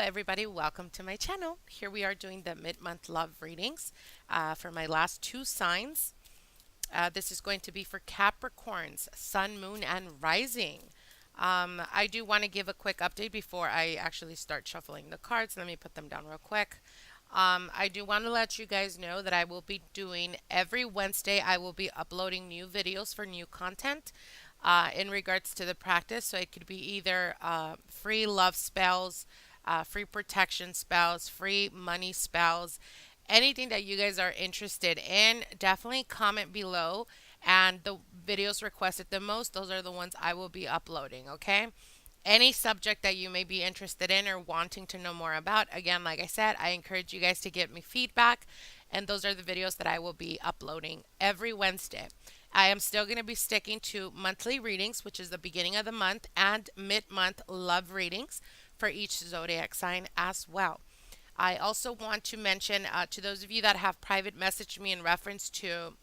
everybody, welcome to my channel. Here we are doing the mid-month love readings for my last two signs. This is going to be for Capricorns, Sun, Moon, and Rising. I do want to give a quick update before I actually start shuffling the cards. Let me put them down real quick. I do want to let you guys know that I will be doing every Wednesday, I will be uploading new videos for new content in regards to the practice. So it could be either free love spells, free protection spells, free money spells, anything that you guys are interested in. Definitely comment below. And the videos requested the most, those are the ones I will be uploading, okay? Any subject that you may be interested in or wanting to know more about, again, like I said, I encourage you guys to give me feedback, and those are the videos that I will be uploading every Wednesday. I am still going to be sticking to monthly readings, which is the beginning of the month, and mid-month love readings for each zodiac sign as well. I also want to mention to those of you that have private messaged me in reference to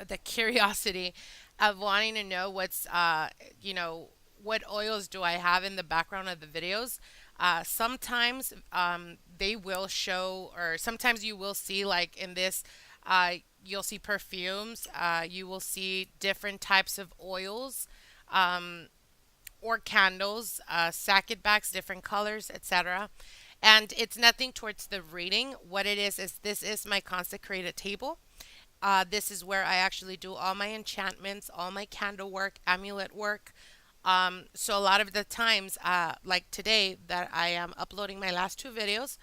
the curiosity of wanting to know what oils do I have in the background of the videos. Sometimes they will show, or sometimes you will see, like in this, you'll see perfumes, you will see different types of oils, or candles, sacket bags, different colors, etc. And it's nothing towards the reading. What it is this is my consecrated table. This is where I actually do all my enchantments, all my candle work, amulet work. So a lot of the times, like today that I am uploading my last two videos,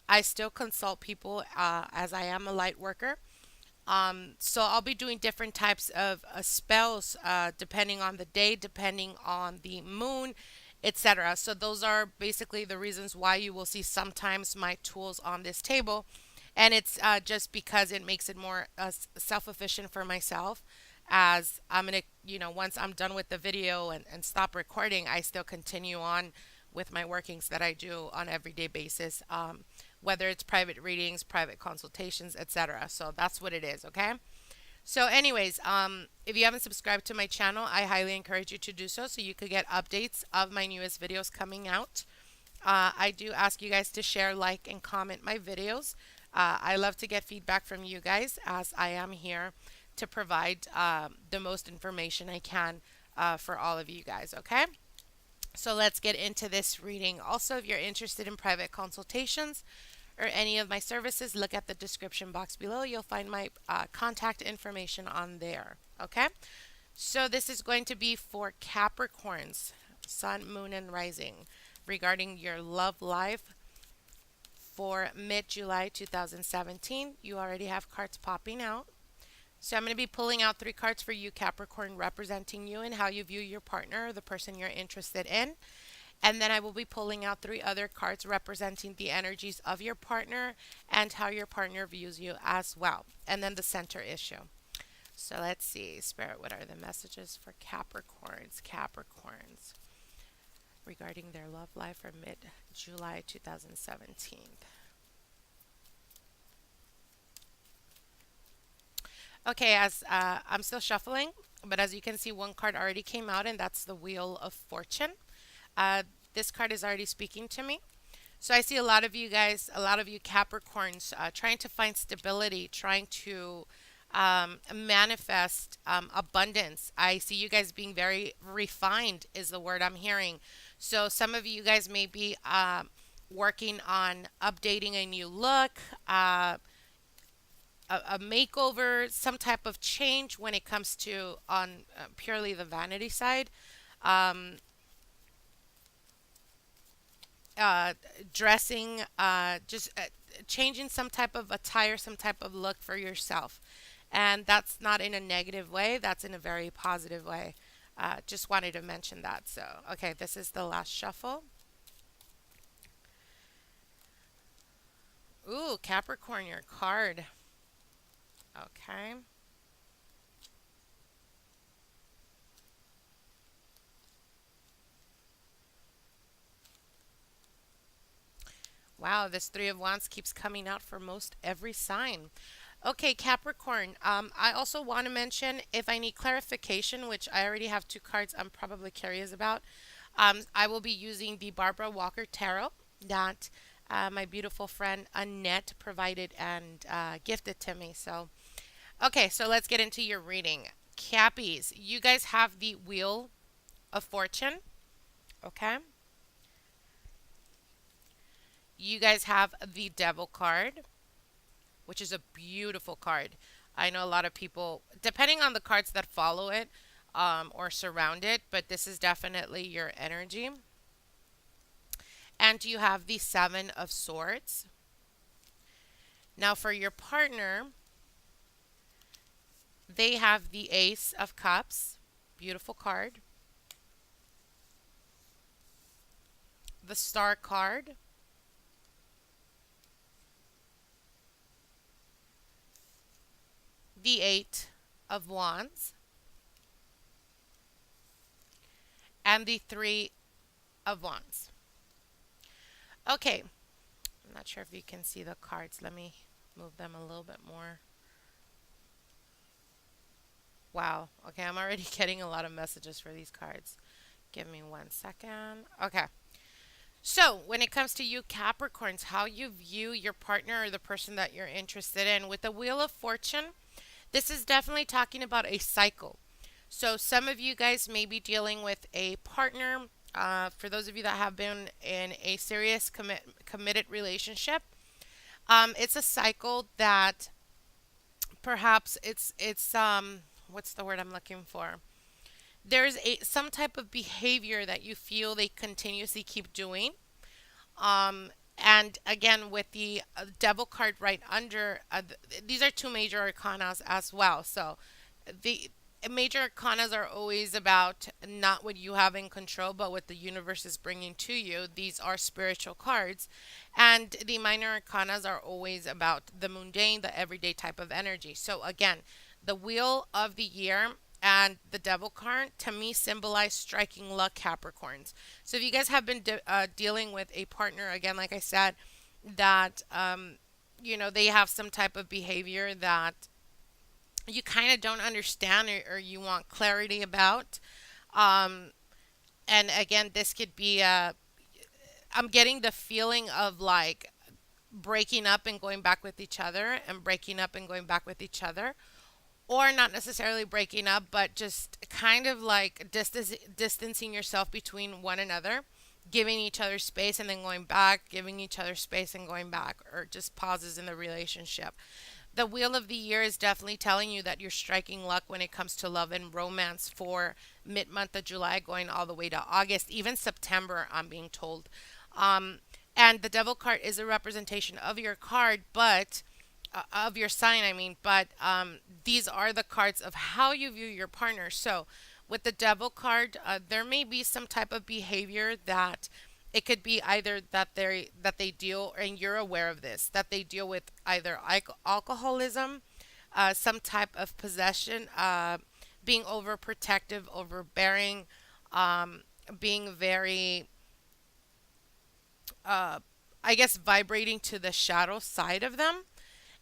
I still consult people as I am a light worker. So I'll be doing different types of spells depending on the day, depending on the moon, etc. So those are basically the reasons why you will see sometimes my tools on this table. And it's just because it makes it more self-efficient for myself, as I'm going to, once I'm done with the video and stop recording, I still continue on with my workings that I do on everyday basis, whether it's private readings, private consultations, etc. So that's what it is, okay? So anyways, if you haven't subscribed to my channel, I highly encourage you to do so you could get updates of my newest videos coming out. I do ask you guys to share, like, and comment my videos. I love to get feedback from you guys, as I am here to provide the most information I can for all of you guys, okay? So let's get into this reading. Also, if you're interested in private consultations or any of my services, look at the description box below. You'll find my contact information on there, okay? So this is going to be for Capricorns, Sun, Moon, and Rising, regarding your love life for mid-July 2017. You already have cards popping out. So I'm going to be pulling out three cards for you, Capricorn, representing you and how you view your partner or the person you're interested in. And then I will be pulling out three other cards representing the energies of your partner and how your partner views you as well. And then the center issue. So let's see, Spirit, what are the messages for Capricorns? Capricorns, regarding their love life for mid-July 2017. Okay, as I'm still shuffling, but as you can see, one card already came out, and that's the Wheel of Fortune. This card is already speaking to me. So I see a lot of you guys, a lot of you Capricorns, trying to find stability, trying to manifest abundance. I see you guys being very refined is the word I'm hearing. So some of you guys may be working on updating a new look, a makeover, some type of change when it comes to on purely the vanity side. Um, Dressing, just changing some type of attire, some type of look for yourself. And that's not in a negative way, that's in a very positive way. Just wanted to mention that. So, okay, this is the last shuffle. Ooh, Capricorn, your card. Okay. Wow, this Three of Wands keeps coming out for most every sign. Okay, Capricorn, I also want to mention, if I need clarification, which I already have two cards I'm probably curious about, I will be using the Barbara Walker Tarot. that my beautiful friend Annette provided and gifted to me. So, okay, so let's get into your reading. Cappies, you guys have the Wheel of Fortune. Okay. You guys have the Devil card, which is a beautiful card. I know a lot of people, depending on the cards that follow it or surround it, but this is definitely your energy. And you have the Seven of Swords. Now, for your partner, they have the Ace of Cups. Beautiful card. The Star card. The Eight of Wands. And the Three of Wands. Okay, I'm not sure if you can see the cards. Let me move them a little bit more. Wow. Okay, I'm already getting a lot of messages for these cards. Give me 1 second. Okay. So, when it comes to you Capricorns, how you view your partner or the person that you're interested in with the Wheel of Fortune, this is definitely talking about a cycle. So, some of you guys may be dealing with a partner. For those of you that have been in a serious committed relationship, it's a cycle that perhaps it's what's the word I'm looking for? There's a some type of behavior that you feel they continuously keep doing. And again, with the Devil card right under, these are two major arcanas as well. So the major arcanas are always about not what you have in control, but what the universe is bringing to you. These are spiritual cards. And the minor arcanas are always about the mundane, the everyday type of energy. So again, the Wheel of the Year and the Devil card to me symbolize striking luck Capricorns. So if you guys have been dealing with a partner, again, like I said, that they have some type of behavior that you kind of don't understand, or you want clarity about. Um, and again, this could be I'm getting the feeling of like breaking up and going back with each other, and breaking up and going back with each other, or not necessarily breaking up, but just kind of like distancing yourself between one another, giving each other space and then going back, giving each other space and going back, or just pauses in the relationship. The Wheel of the Year is definitely telling you that you're striking luck when it comes to love and romance for mid month of July going all the way to August, even September, I'm being told. Um, and the Devil card is a representation of your card, but of your sign, I mean, but these are the cards of how you view your partner. So, with the Devil card, there may be some type of behavior that it could be either that they deal, and you're aware of this, that they deal with either alcoholism, some type of possession, being overprotective, overbearing, um, being very, uh, I guess, vibrating to the shadow side of them.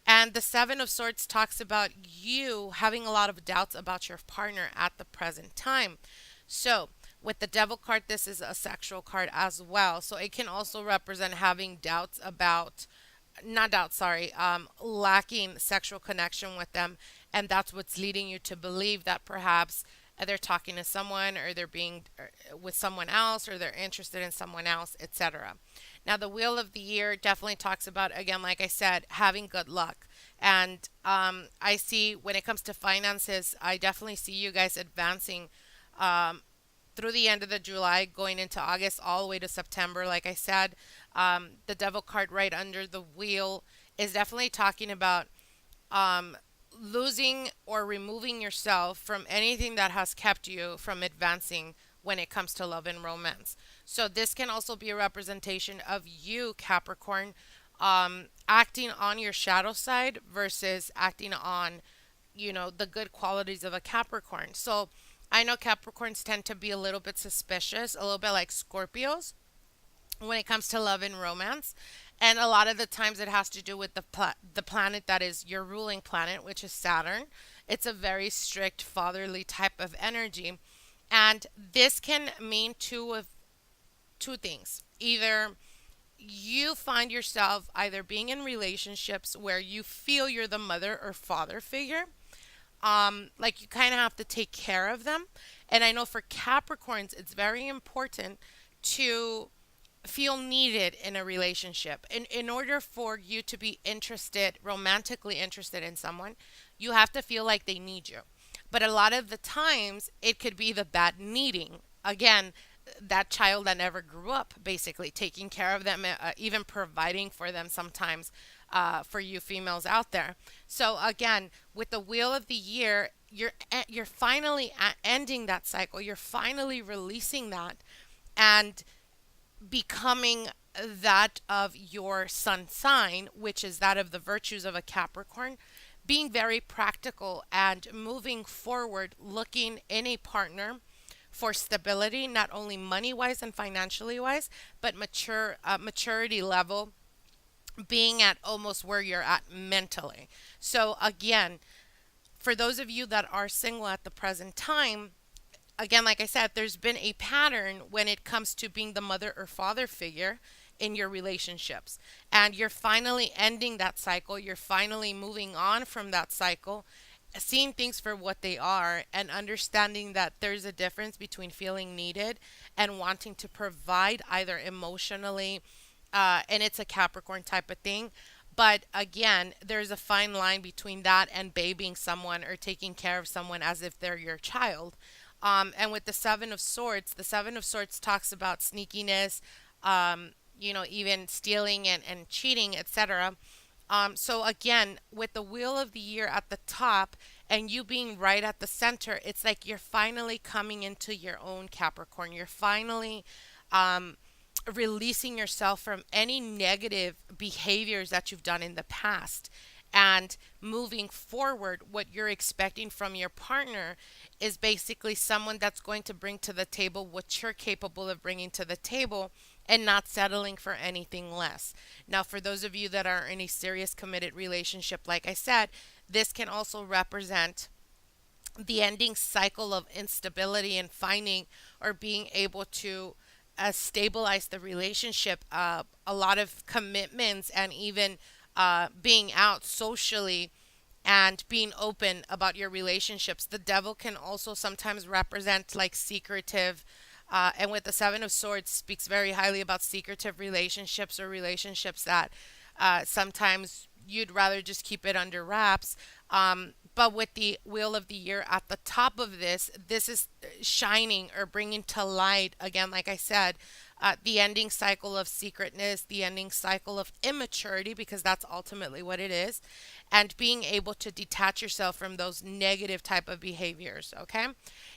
And the Seven of Swords talks about you having a lot of doubts about your partner at the present time. So, with the Devil card, this is a sexual card as well. So, it can also represent having doubts about, not doubts, sorry, lacking sexual connection with them. And that's what's leading you to believe that perhaps they're talking to someone, or they're being with someone else, or they're interested in someone else, etc. Now, the Wheel of the Year definitely talks about, again, like I said, having good luck. And I see when it comes to finances, I definitely see you guys advancing um, through the end of the July, going into August, all the way to September. Like I said, the Devil card right under the wheel is definitely talking about um, losing or removing yourself from anything that has kept you from advancing when it comes to love and romance. So this can also be a representation of you, Capricorn, acting on your shadow side versus acting on, the good qualities of a Capricorn. So I know Capricorns tend to be a little bit suspicious, a little bit like Scorpios when it comes to love and romance. And a lot of the times it has to do with the planet that is your ruling planet, which is Saturn. It's a very strict fatherly type of energy. And this can mean two things. Either you find yourself either being in relationships where you feel you're the mother or father figure, like you kind of have to take care of them. And I know for Capricorns, it's very important to feel needed in a relationship. In order for you to be interested, romantically interested in someone, you have to feel like they need you. But a lot of the times, it could be the bad needing. Again, that child that never grew up, basically taking care of them, even providing for them sometimes, for you females out there. So again, with the wheel of the year, you're finally ending that cycle. You're finally releasing that, and becoming that of your sun sign, which is that of the virtues of a Capricorn, being very practical and moving forward, looking in a partner for stability, not only money wise and financially wise, but maturity level, being at almost where you're at mentally. So again, for those of you that are single at the present time, again, like I said, there's been a pattern when it comes to being the mother or father figure in your relationships. And you're finally ending that cycle. You're finally moving on from that cycle, seeing things for what they are, and understanding that there's a difference between feeling needed and wanting to provide either emotionally, and it's a Capricorn type of thing. But again, there's a fine line between that and babying someone or taking care of someone as if they're your child. And with the Seven of Swords talks about sneakiness, even stealing and cheating, etc. So again, with the wheel of the year at the top and you being right at the center, it's like you're finally coming into your own Capricorn. You're finally releasing yourself from any negative behaviors that you've done in the past. And moving forward, what you're expecting from your partner is basically someone that's going to bring to the table what you're capable of bringing to the table, and not settling for anything less. Now, for those of you that are in a serious committed relationship, like I said, this can also represent the ending cycle of instability and finding or being able to stabilize the relationship. A lot of commitments, and even being out socially and being open about your relationships. The devil can also sometimes represent like secretive. And with the Seven of Swords, speaks very highly about secretive relationships, or relationships that sometimes you'd rather just keep it under wraps. But with the wheel of the year at the top of this, this is shining or bringing to light, again, like I said, the ending cycle of secretness, the ending cycle of immaturity, because that's ultimately what it is, and being able to detach yourself from those negative type of behaviors. Okay.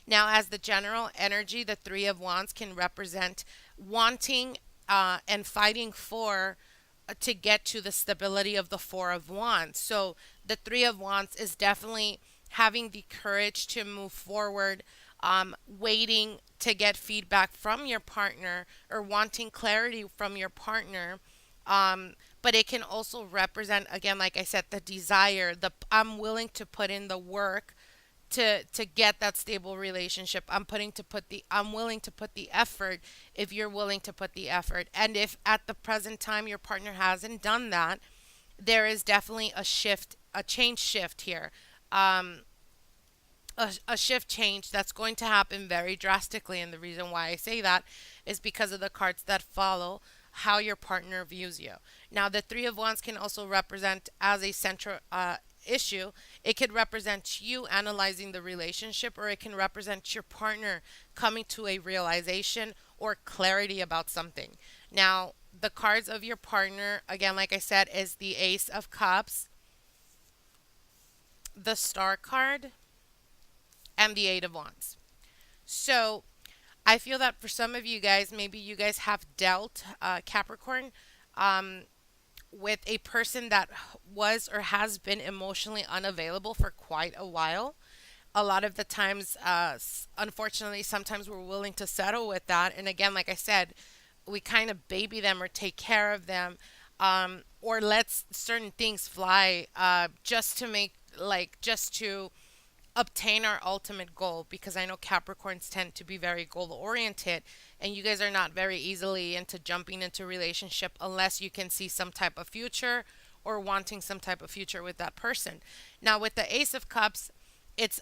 Now, as the general energy, the Three of Wands can represent wanting and fighting for to get to the stability of the Four of Wands. So the Three of Wands is definitely having the courage to move forward, waiting to get feedback from your partner, or wanting clarity from your partner. But it can also represent, again, like I said, the desire, the I'm willing to put in the work to get that stable relationship. I'm willing to put the effort if you're willing to put the effort. And if at the present time your partner hasn't done that, there is definitely a shift, a change shift here. Um, a shift change that's going to happen very drastically. And the reason why I say that is because of the cards that follow how your partner views you. Now, the Three of Wands can also represent as a central issue. It could represent you analyzing the relationship, or it can represent your partner coming to a realization or clarity about something. Now, the cards of your partner, again, like I said, is the Ace of Cups, the Star card, and the Eight of Wands. So, I feel that for some of you guys, maybe you guys have dealt Capricorn with a person that was or has been emotionally unavailable for quite a while. A lot of the times, unfortunately, sometimes we're willing to settle with that. And again, like I said, we kind of baby them or take care of them, or let certain things fly, just to make, like, just to obtain our ultimate goal, because I know Capricorns tend to be very goal oriented, and you guys are not very easily into jumping into relationship unless you can see some type of future or wanting some type of future with that person. Now with the Ace of Cups, it's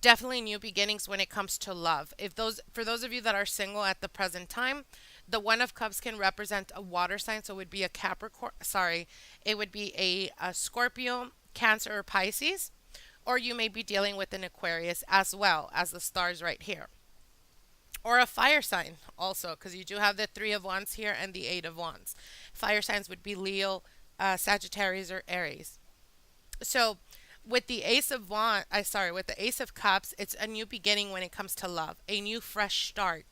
definitely new beginnings when it comes to love. If those For those of you that are single at the present time, the One of Cups can represent a water sign, so it would be a Capricorn. Sorry, it would be a Scorpio, Cancer, or Pisces, or you may be dealing with an Aquarius as well as the stars right here, or a fire sign also, because you do have the Three of Wands here and the Eight of Wands. Fire signs would be Leo, Sagittarius, or Aries. So with the Ace of Wand, I sorry, with the Ace of Cups, it's a new beginning when it comes to love, a new fresh start,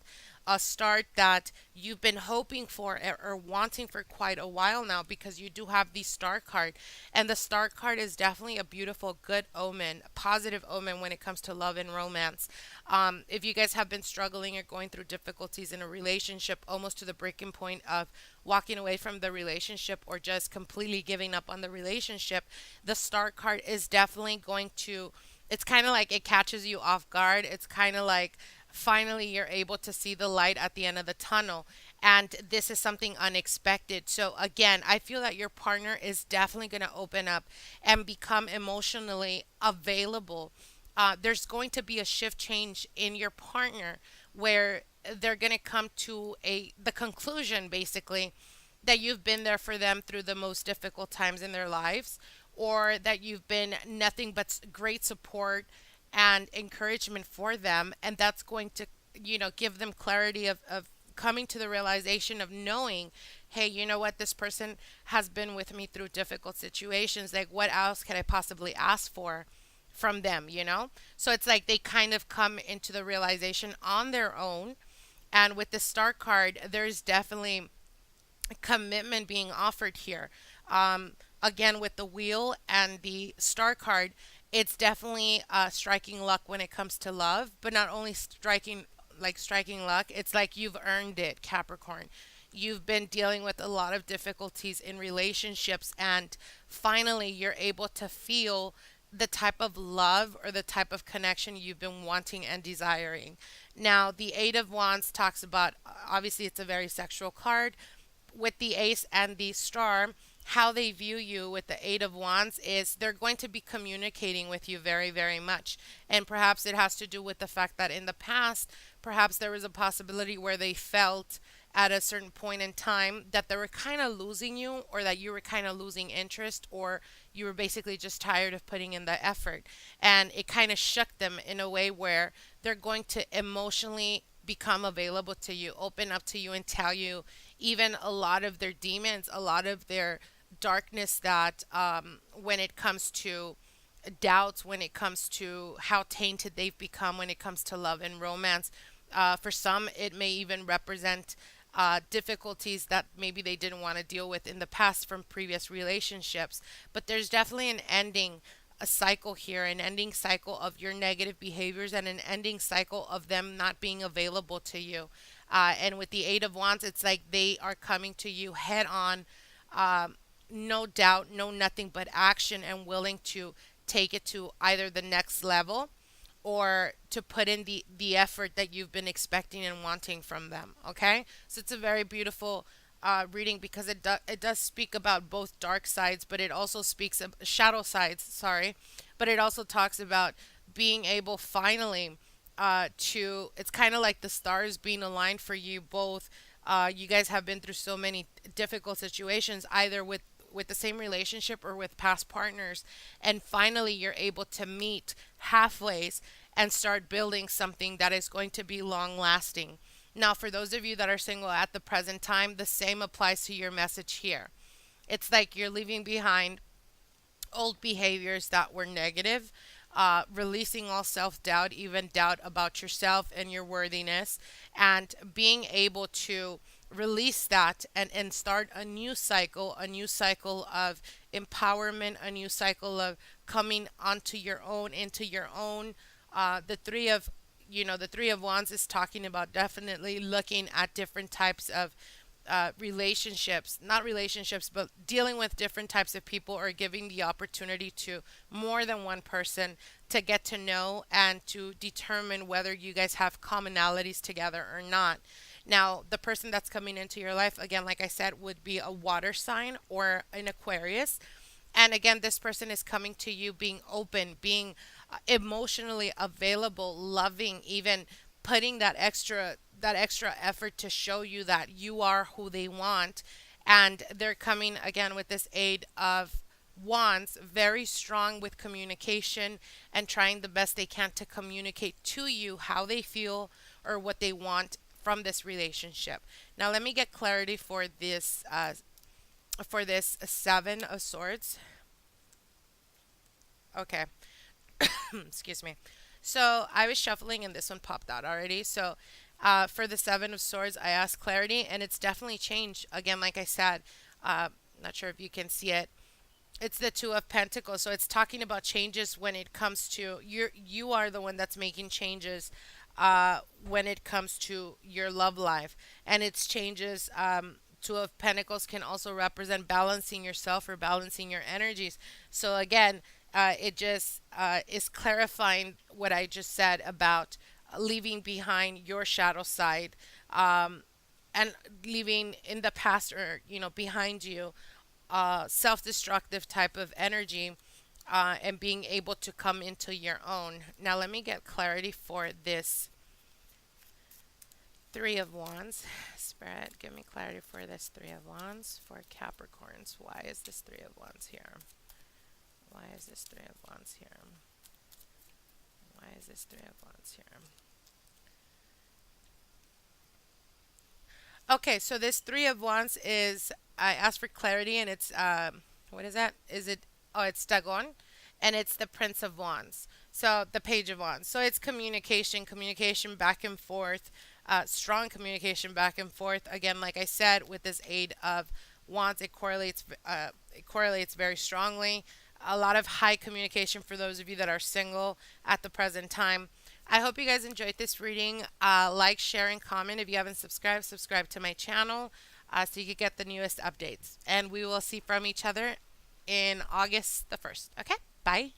a start that you've been hoping for or wanting for quite a while now, because you do have the Star card, and the Star card is definitely a beautiful, good omen, positive omen when it comes to love and romance. If you guys have been struggling or going through difficulties in a relationship, almost to the breaking point of walking away from the relationship or just completely giving up on the relationship, the Star card is definitely going to, it's kind of like it catches you off guard. It's kind of like finally you're able to see the light at the end of the tunnel. And this is something unexpected. So, again, I feel that your partner is definitely going to open up and become emotionally available. There's going to be a shift change in your partner where they're going to come to the conclusion, basically, that you've been there for them through the most difficult times in their lives, or that you've been nothing but great support and encouragement for them. And that's going to, give them clarity of coming to the realization of knowing, hey, you know what, this person has been with me through difficult situations. Like, what else can I possibly ask for from them, So it's like they kind of come into the realization on their own. And with the Star card, there's definitely commitment being offered here. Again, with the Wheel and the Star card, it's definitely striking luck when it comes to love, but not only striking luck, it's like you've earned it, Capricorn. You've been dealing with a lot of difficulties in relationships, and finally you're able to feel the type of love or the type of connection you've been wanting and desiring. Now, the Eight of Wands talks about, obviously, it's a very sexual card. With the Ace and the Star, how they view you with the Eight of Wands is they're going to be communicating with you very, very much. And perhaps it has to do with the fact that in the past, perhaps there was a possibility where they felt at a certain point in time that they were kind of losing you, or that you were kind of losing interest, or you were basically just tired of putting in the effort. And it kind of shook them in a way where they're going to emotionally become available to you, open up to you, and tell you even a lot of their demons, a lot of their darkness, that when it comes to doubts, when it comes to how tainted they've become when it comes to love and romance. For some, it may even represent difficulties that maybe they didn't want to deal with in the past from previous relationships. But there's definitely an ending, a cycle here, an ending cycle of your negative behaviors, and an ending cycle of them not being available to you. And with the Eight of Wands, it's like they are coming to you head on, no doubt, no nothing but action, and willing to take it to either the next level or to put in the effort that you've been expecting and wanting from them. Okay, so it's a very beautiful reading, because it does speak about both dark sides, but it also speaks of shadow sides. Sorry, but it also talks about being able finally to. It's kind of like the stars being aligned for you both. You guys have been through so many difficult situations, either with the same relationship or with past partners, and finally you're able to meet halfways and start building something that is going to be long lasting. Now, for those of you that are single at the present time, the same applies to your message here. It's like you're leaving behind old behaviors that were negative, releasing all self doubt, even doubt about yourself and your worthiness, and being able to release that, and start a new cycle of empowerment, a new cycle of coming onto your own, into your own. The Three of Wands is talking about definitely looking at different types of relationships, not relationships, but dealing with different types of people, or giving the opportunity to more than one person to get to know and to determine whether you guys have commonalities together or not. Now, the person that's coming into your life, again, like I said, would be a water sign or an Aquarius. And again, this person is coming to you being open, being emotionally available, loving, even putting that extra effort to show you that you are who they want. And they're coming again with this aid of wands, very strong with communication and trying the best they can to communicate to you how they feel or what they want from this relationship. Now, let me get clarity for this seven of swords. Okay. Excuse me. So I was shuffling and this one popped out already. So for the seven of swords, I asked clarity, and it's definitely changed. Again, like I said, not sure if you can see it. It's the two of pentacles, so it's talking about changes when it comes to you are the one that's making changes when it comes to your love life, and it's changes. Two of Pentacles can also represent balancing yourself or balancing your energies. So again, it just is clarifying what I just said about leaving behind your shadow side, and leaving in the past, or behind you, self-destructive type of energy, and being able to come into your own. Now let me get clarity for this Three of Wands. Spirit, give me clarity for this Three of Wands for Capricorns. Why is this Three of Wands here? Why is this Three of Wands here? Why is this Three of Wands here? Okay, so this Three of Wands is, I asked for clarity, and it's, what is that? Is it, oh, it's Dagon, and it's the Prince of Wands. So the Page of Wands. So it's communication back and forth, strong communication back and forth. Again, like I said, with this aid of Wands, it correlates very strongly. A lot of high communication for those of you that are single at the present time. I hope you guys enjoyed this reading. Like, share, and comment. If you haven't subscribed, subscribe to my channel so you can get the newest updates. And we will see from each other in August the 1st. Okay? Bye.